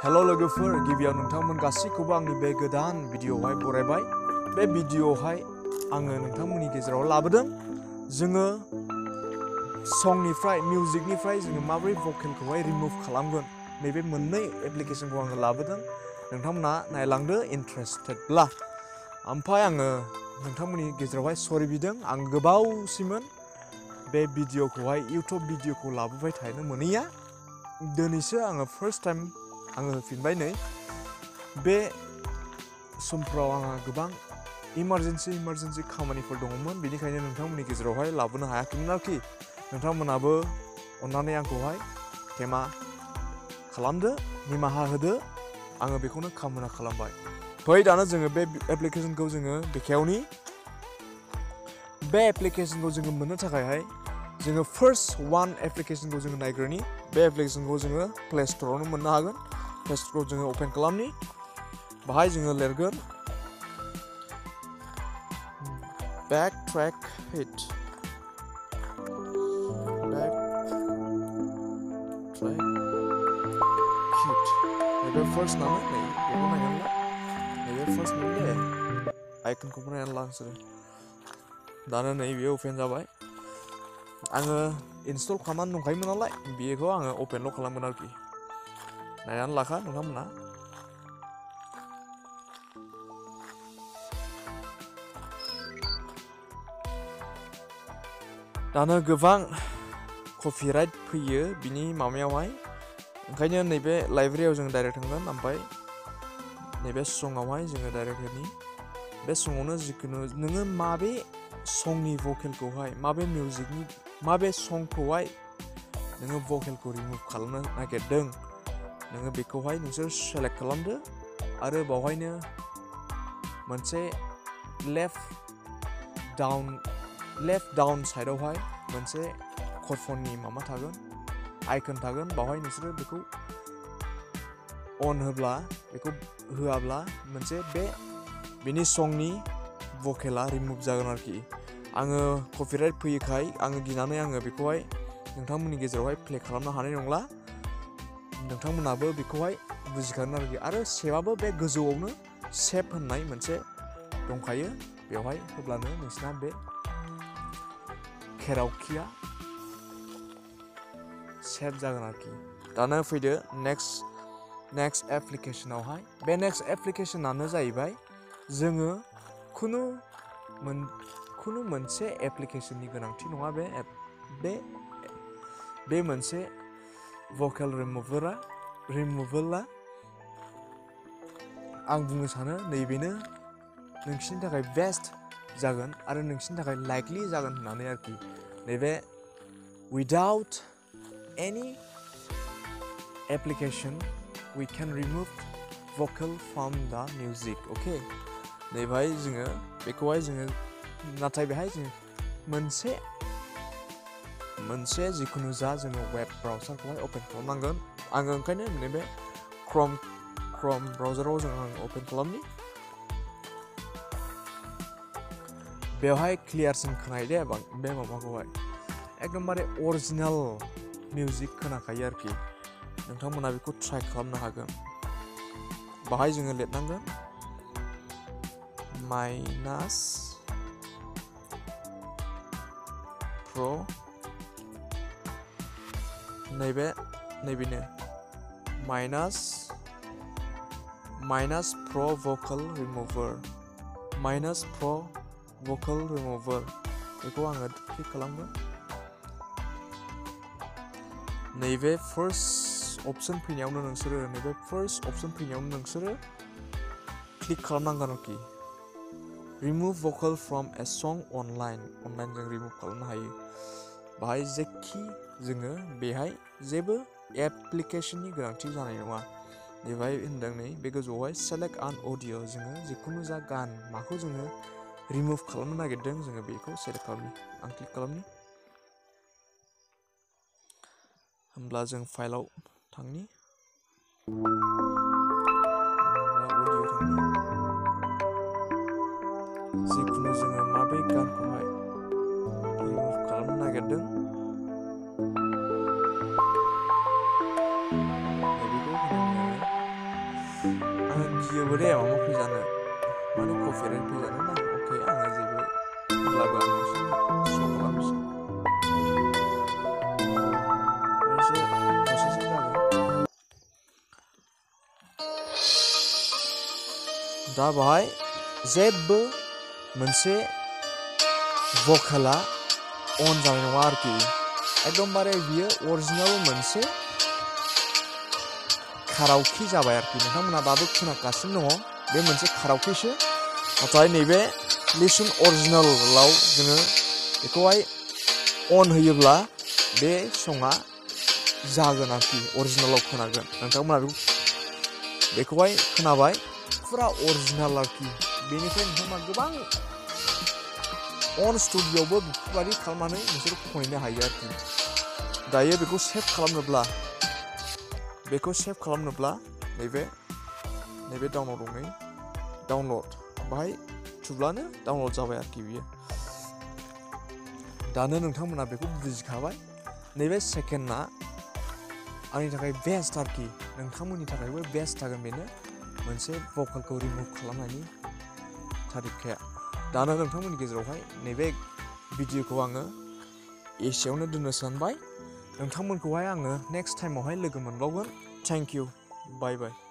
Hello लोगोफोर गिबियाव नोंथांमोन गासैखौबो आंनि बे गोदान भिडिअआवहाय बरायबाय। बे भिडिअआवहाय आङो नोंथांमोननि गेजेराव लाबोदों जोङो संनिफ्राय मिउजिकनिफ्राय जोङो माबोरै भकेलखौहाय रिमुभ खालामगोन नैबे मोननै एप्लिकेशनखौ आङो लाबोदों। नोंथांमोना नायलांदो इन्टारेस्टेडब्ला। ओमफ्राय आङो नोंथांमोननि गेजेरावहाय सरि बिदों, आं गोबावसिमोन बे भिडिअखौहाय इउटुब भिडिअखौ लाबोबाय थानो मोनैया। दिनैसो आङो फार्स्ट टाइम आङो होफिनबाय। नै बे समफ्राव आंहा गोबां इमारजेन्सि खामानिफोर दङमोन, बेनिखायनो नोंथांमोननि गेजेरावहाय लाबोनो हायाखैमोन आरोखि। नोंथांमोनाबो अन्नानै आंखौहाय क्षमा खालामदो, निमाहा होदो, आङो बेखौनो कामना खालामबाय। फै दानो जोङो बे एप्लिकेशनखौ जोङो बेखेवनि। बे एप्लिकेशनखौ जोङो मोननो थाखायहाय जोङो फार्स्ट वान एप्लिकेशनखौ जोङो नायग्रोनि। बे एप्लिकेशनखौ जोङो प्ले स्ट'रावनो मोननो हागोन। प्ले स्ट'रखौ जोङो अपेन खालामनि। बाहाय जोङो लिरगोन Backtrack It। नैबे फार्स्ट नामा, नै बेखौ नायनानै ला। नैबे फार्स्ट मोन दे, आइकनखौबो नायनानै ला नोंसोरो। दानो नै बेयो अपेन जाबाय। आङो इनस्टल खालामनानै दंखायोमोन नालाय बेखौ आङो अपेनल' खालामगोन आरोखि। नायनानै लाखा नोंथांमोना। दानो गोबां कपिराइट फैयो बिनि माबायावहाय, ओंखायनो नैबे लाइब्रेरियाव जों डाइरेक्ट थांगोन। ओमफ्राय नैबे सङावहाय जोङो डाइरेक्ट होनि। बे सङावनो जिखुनु नोङो माबे संनि भकेलखौहाय, माबे मिउजिकनि माबे संखौहाय नोङो भकेलखौ रिमुभ खालामनो नागिरदों, नोङो बेखौहाय नोंसोर सेलेक्ट खालामदो। आरो बावहायनो मोनसे लेफ्ट डाउन साइडआवहाय मोनसे कर्डफननि माबा थागोन, आइकन थागोन। बावहाय नोंसोरो बेखौ अन होब्ला, बेखौ होआब्ला मोनसे बेनि संनि भकेला रिमुभ जागोन आरोखि। आङो कपिराइट फैयोखाय आङो गिनानै आङो बेखौहाय नोंथांमोननि गेजेरावहाय प्ले खालामनो हानाय नंला। नोंथांमोनाबो बेखौहाय बुजिखागोन आरोखि। आरो सेभआबो बे गोजौआवनो सेभ होननाय मोनसे दंखायो, बेवहाय होब्लानो नोंसिना बे केरावकिया सेभ जागोन आरोखि। दानो फैदो नेक्स्ट एप्लिकेशनावहाय। बे नेक्स्ट एप्लिकेशनानो जाहैबाय जोङो खुनु मोनसे एप्लिकेशननि गोनांथि नङा। बे मोनसे भकेल रिमुभेला आं बुंनो सानो नैबेनो नोंसिनि थाखाय बेस्ट जागोन आरो नोंसिनि थाखाय लाइकलि जागोन होननानै आरोखि। नैबे without any application we can remove vocal from the music, okay? नैबेहाय जोङो बेखौहाय जोङो, नाथाय बेहाय जों मोनसे जिखुनु जा जोङो वेब ब्राउजारखौहाय अपेन खालामनांगोन। आङो ओंखायनो नैबे क्रम ब्राउजाराव जों आं अपेन खालामनि। बेवहाय क्लियारसिन खोनायो दे बे माबाखौहाय, एकदमबारे अरिजिनाल मिउजिक खोनाखायो आरोखि। नोंथांमोना बेखौ ट्राइ खालामनो हागोन। बाहाय जोङो लिरनांगोन -pro नैबेनो -pro vocal remover बेखौ आङो क्लिक खालामगोन। नैबे फार्स्ट अपसन फैनायावनो नोंसोरो क्लिक खालामनांगोन आरोखि। रिमुभ भकेल फ्रम ए सं अनलाइन जों रिमुभ खालामनो हायो। बाहाय जेखि जोङो बेहाय जेबो एप्लिकेशननि गोनांथि जानाय नङा। बेवहाय होनदों नै बे गोजौआवहाय सेलेक्ट आन अडिअ, जोङो जिखुनु जा गान माखौ जोङो रिमुभ खालामनो नागिरदों जोङो बेखौ सेलेक्ट खालामनि। आं क्लिक खालामनि। होमब्ला जों फाइलाव थांनि, अडिअ थांनि। जिखुनु जोङो माबे गानखौहाय रिमुभ खालामनो नागिरदों नैबेखौ होनांगोन आरो भिडिअबो दे माबा फैजानो माने कपिराइट फैजानो ना अके आङो जेबो होनब्लाबो आं नोंसोरनो श' खालामसै एसे प्रसेसिं जागोन दा बाहाय जेबो मोनसे भकेला अन जानाय नङा आरोखि एकदमबारे बियो अरिजिनेल मोनसे कारावकि जाबाय आरोखि नोंथांमोना दाबो खोनागासिनो दङ बे मोनसे कारावकिसो नाथाय नैबे लिसन अरिजिनेलाव जोङो बेखौहाय अन होयोब्ला बे सङा जागोन आरोखि अरिजिनेलाव खोनागोन नोंथांमोना बेखौहाय खोनाबाय फुरा अरिजिनेल आरोखि बेनिफ्राय नोंथांमोना गोबां अन स्टुडिअ'आवबो बेफोरबायदि खालामनानै नोंसोर खनहैनो हायो आरोखि दायो बेखौ सेभ खालामनोब्ला नैबे डाउनलड बाहाय थुब्लानो डाउनलड जाबाय आरोखि बियो दानो नोंथांमोना बेखौ बुजिखाबाय नैबे सेकेन्डआ आंनि थाखाय बेस्ट आरोखि नोंथांमोननि थाखायबो बेस्ट जागोन बेनो मोनसे भकेलखौ रिमुभ खालामनायनि तारिखाया दानो नोंथांमोननि गेजेरावहाय नैबे भिडिअखौ आङो एसेयावनो दोननो सानबाय नोंथांमोनखौहाय आङो नेक्स्ट टाइमावहाय लोगो मोनबावगोन थेंक इउ बाय बाय